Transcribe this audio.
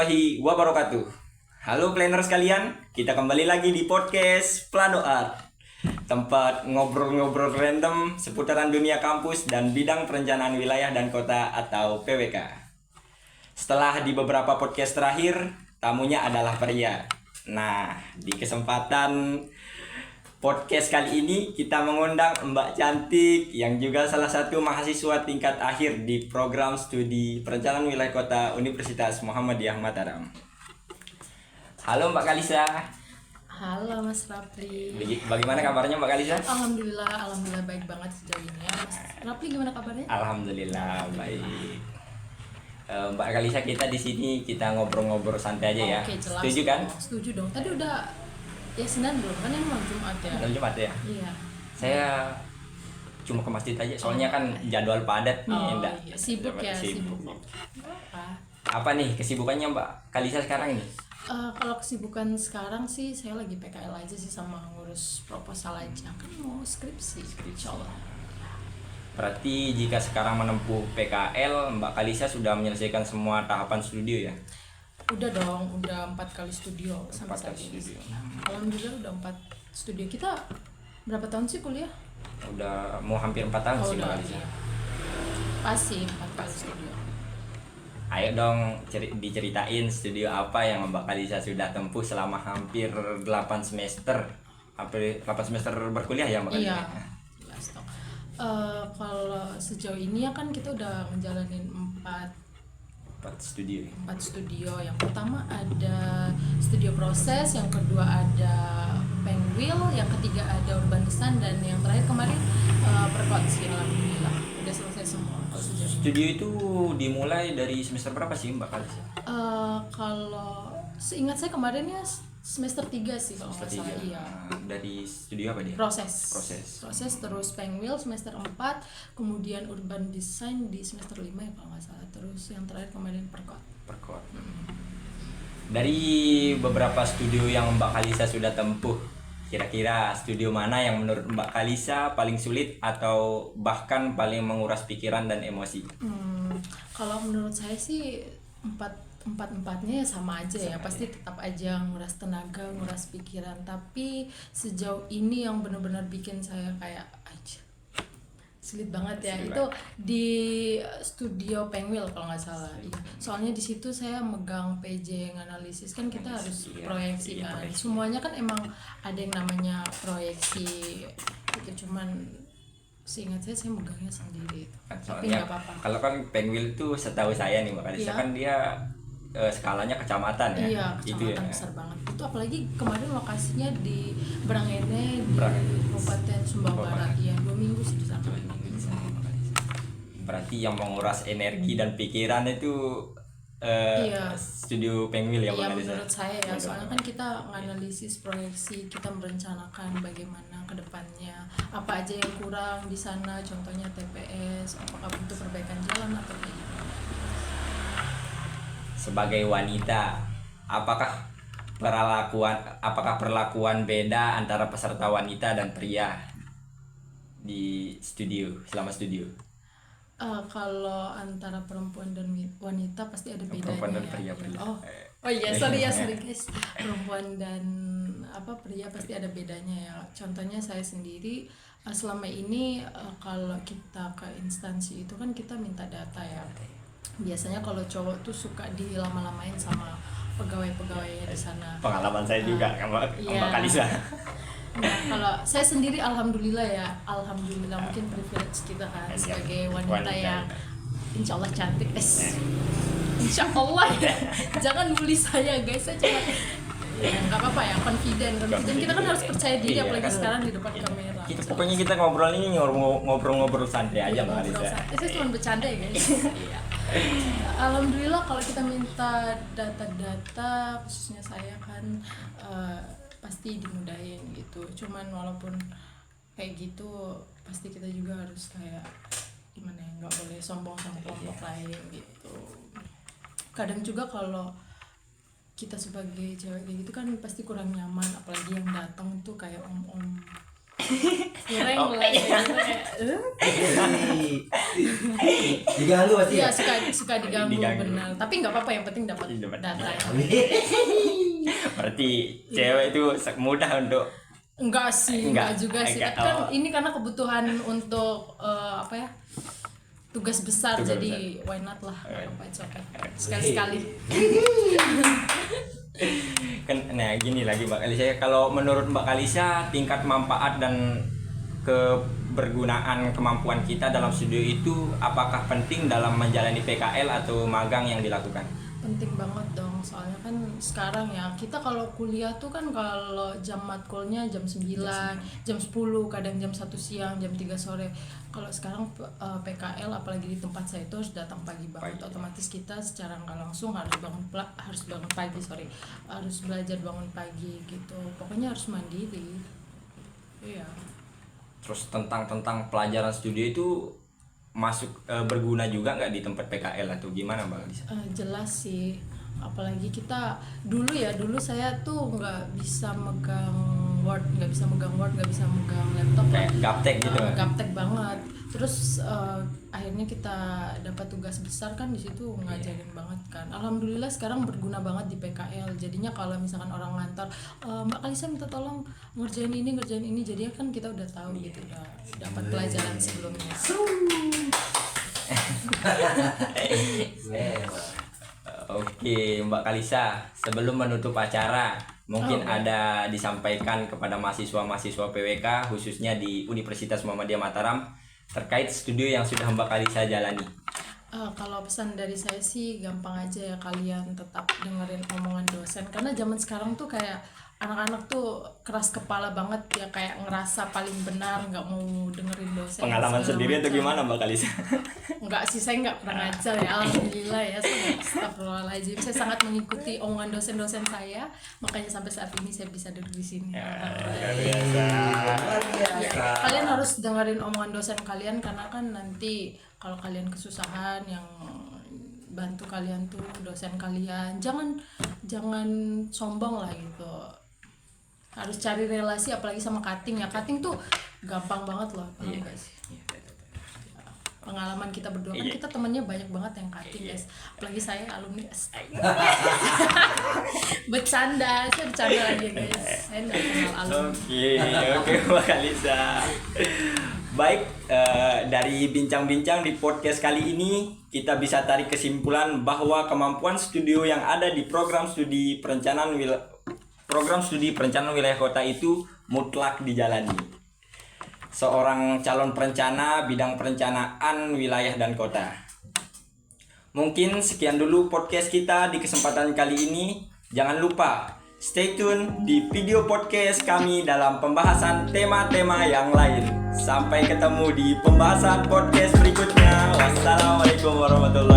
warahmatullahi wabarakatuh. Halo planner sekalian, kita kembali lagi di podcast Plano Art, tempat ngobrol-ngobrol random seputaran dunia kampus dan bidang perencanaan wilayah dan kota atau PWK. Setelah di beberapa podcast terakhir, tamunya adalah pria. Nah, di kesempatan podcast kali ini kita mengundang Mbak Cantik yang juga salah satu mahasiswa tingkat akhir di program studi perencanaan wilayah kota Universitas Muhammadiyah Mataram. Halo Mbak Kalisa. Halo Mas Rapli. Bagaimana kabarnya Mbak Kalisa? Alhamdulillah baik banget sejauh ini. Mas Rapli gimana kabarnya? Alhamdulillah baik. Mbak Kalisa, kita di sini kita ngobrol-ngobrol santai aja ya. Oke, jelas. Setuju kan? Setuju dong. Tadi udah ya Senin belum kan, yang mau Jumat ya? Hari Jumat ya? Iya. Saya cuma ke masjid aja, soalnya kan jadwal padat nih. Oh Enggak. iya, sibuk ya, sibuk. Apa nih kesibukannya Mbak Kalisa sekarang ini? Kalau kesibukan sekarang sih saya lagi PKL aja sih, sama ngurus proposal aja. Kan mau skripsi. Insyaallah. Berarti jika sekarang menempuh PKL, Mbak Kalisa sudah menyelesaikan semua tahapan studio ya? Udah dong, udah 4 kali studio sampai 4 saat kali ini. studio. Alhamdulillah udah 4 studio. Kita berapa tahun sih kuliah? Udah mau hampir 4 tahun sih Mbak udah, Kalisa. iya. Pasti 4 kali studio. Ayo dong diceritain studio apa yang Mbak Kalisa sudah tempuh selama hampir 8 semester. Hampir 8 semester berkuliah ya Mbak Kalisa? Iya, jelas dong. Kalau sejauh ini ya kan kita udah ngejalanin 4 studio ya? 4 studio. Yang pertama ada studio proses, yang kedua ada Penwheel, yang ketiga ada urban design, dan yang terakhir kemarin perkot sih. Alhamdulillah udah selesai semua kalau sejauh ini. Studio itu dimulai dari semester berapa sih Mbak Kalisa? Kalau seingat saya kemarin ya semester 3 sih kalau nggak salah. Iya. Dari studio apa dia? Proses, terus Penwheel semester 4, kemudian urban design di semester 5 ya kalau nggak salah, terus yang terakhir kemarin perkot. Dari beberapa studio yang Mbak Kalisa sudah tempuh, kira-kira studio mana yang menurut Mbak Kalisa paling sulit atau bahkan paling menguras pikiran dan emosi? Kalau menurut saya sih empatnya ya sama aja ya, pasti tetap aja nguras tenaga, nguras pikiran. Tapi sejauh ini yang benar-benar bikin saya kayak aja sulit banget ya, itu di studio Penwheel kalau nggak salah. Iya. Soalnya di situ saya megang PJ yang analisis, kan kita harus proyeksi kan. Semuanya kan emang ada yang namanya proyeksi itu, cuman seingat saya megangnya sendiri itu. Tapi nggak apa-apa. Kalau kan Penwheel itu setahu saya nih Mbak Kalisa, kan dia skalanya kecamatan ya. Iya, itu kecamatan ya. besar banget. Itu apalagi kemarin lokasinya di Brangene di Kabupaten Sumbawa Barat. Iya, 2 minggu sih di sana. Berarti yang menguras energi dan pikiran itu studio Penwheel ya Mbak Iya, Kalisa? menurut saya ya, soalnya kan kita menganalisis proyeksi, kita merencanakan bagaimana ke depannya, apa aja yang kurang di sana, contohnya TPS, apakah butuh perbaikan jalan atau tidak. Sebagai wanita, apakah perlakuan beda antara peserta wanita dan pria di studio selama studio? Kalau antara perempuan dan wanita pasti ada bedanya. Perempuan dan ya. pria. Oh iya, sorry guys. Perempuan dan pria pasti ada bedanya ya. Contohnya saya sendiri selama ini kalau kita ke instansi itu kan kita minta data ya. Biasanya kalau cowok tuh suka dilama-lamain sama pegawai-pegawainya di sana. Pengalaman saya juga Mbak Kalisa. Nah, kalau saya sendiri alhamdulillah mungkin privilege kita kan sebagai wanita yang insya Allah cantik insya Allah ya. Jangan bully saya guys, saya cuma ya nggak apa-apa ya, confident kita kan harus percaya diri, apalagi sekarang di depan kamera. Pokoknya kita ngobrol ini ngobrol santai aja Mbak Kalisa. Saya cuma bercanda ya guys. Iya. Alhamdulillah kalau kita minta data-data, khususnya saya kan pasti dimudahin gitu. Cuman walaupun kayak gitu, pasti kita juga harus kayak gimana ya, nggak boleh sombong sama kelompok lain gitu. Kadang juga kalau kita sebagai cewek kayak gitu kan pasti kurang nyaman, apalagi yang datang tuh kayak om-om Sering Oh, lah kayak Diganggu pasti iya ya. suka diganggu, Diganggu. benar, tapi nggak apa-apa, yang penting dapat Dapat data. Berarti cewek itu mudah untuk Enggak sih, Enggak, enggak juga sih. enggak, Tapi kan oh. ini karena kebutuhan untuk apa ya? Tugas besar, Tugas jadi why not lah. Alright. Apa coba. Sekali-sekali. kan. Nah gini lagi Mbak Kalisa, kalau menurut Mbak Kalisa tingkat manfaat dan kebergunaan kemampuan kita dalam studio itu apakah penting dalam menjalani PKL atau magang yang dilakukan? Penting banget dong, soalnya kan sekarang ya kita kalau kuliah tuh kan kalau jam matkulnya jam 9, jam 10, kadang jam 1 siang, jam 3 sore. Kalau sekarang PKL apalagi di tempat saya itu harus datang pagi banget. Pagi. Otomatis kita secara nggak langsung harus bangun pagi, harus belajar bangun pagi gitu. Pokoknya harus mandiri. Iya. Terus tentang pelajaran studio itu masuk berguna juga nggak di tempat PKL atau gimana Mbak Kalisa? Jelas sih, apalagi kita dulu saya tuh nggak bisa megang Word, nggak bisa megang laptop Kayak gaptek gitu kan? gaptek banget. Terus akhirnya kita dapat tugas besar kan di situ, ngajarin banget kan. Alhamdulillah sekarang berguna banget di PKL. Jadinya kalau misalkan orang ngantor, Mbak Kalisa minta tolong ngerjain ini, jadinya kan kita udah tahu gitu, udah dapat pelajaran sebelumnya. Oke Mbak Kalisa, sebelum menutup acara mungkin Oke. ada disampaikan kepada mahasiswa PWK khususnya di Universitas Muhammadiyah Mataram terkait studio yang sudah Mbak Kalisa jalani. Kalau pesan dari saya sih gampang aja ya, kalian tetap dengerin omongan dosen, karena zaman sekarang tuh kayak anak-anak tuh keras kepala banget ya, kayak ngerasa paling benar, nggak mau dengerin dosen. Pengalaman segala sendiri atau macam. gimana Mbak Kalisa? Enggak sih, saya nggak pernah ngajar ya, alhamdulillah ya. Astagfirullahaladzim, saya sangat mengikuti omongan dosen-dosen saya, makanya sampai saat ini saya bisa duduk di sini. Luar Ya, biasa. kalian harus dengerin omongan dosen kalian, karena kan nanti kalau kalian kesusahan, yang bantu kalian tuh dosen kalian. Jangan sombong lah gitu, harus cari relasi, apalagi sama cutting ya. Cutting tuh gampang banget loh, paham Iya. gak sih? Pengalaman kita berdua kan, Iya. kita temennya banyak banget yang cutting guys, apalagi saya alumni bercanda lagi guys, saya nggak kenal alumni. Oke Mbak Kalisa. Baik, dari bincang-bincang di podcast kali ini kita bisa tarik kesimpulan bahwa kemampuan studio yang ada di program studi perencanaan wilayah kota itu mutlak dijalani. Seorang calon perencana bidang perencanaan wilayah dan kota. Mungkin sekian dulu podcast kita di kesempatan kali ini. Jangan lupa stay tune di video podcast kami dalam pembahasan tema-tema yang lain. Sampai ketemu di pembahasan podcast berikutnya. Wassalamualaikum warahmatullahi wabarakatuh.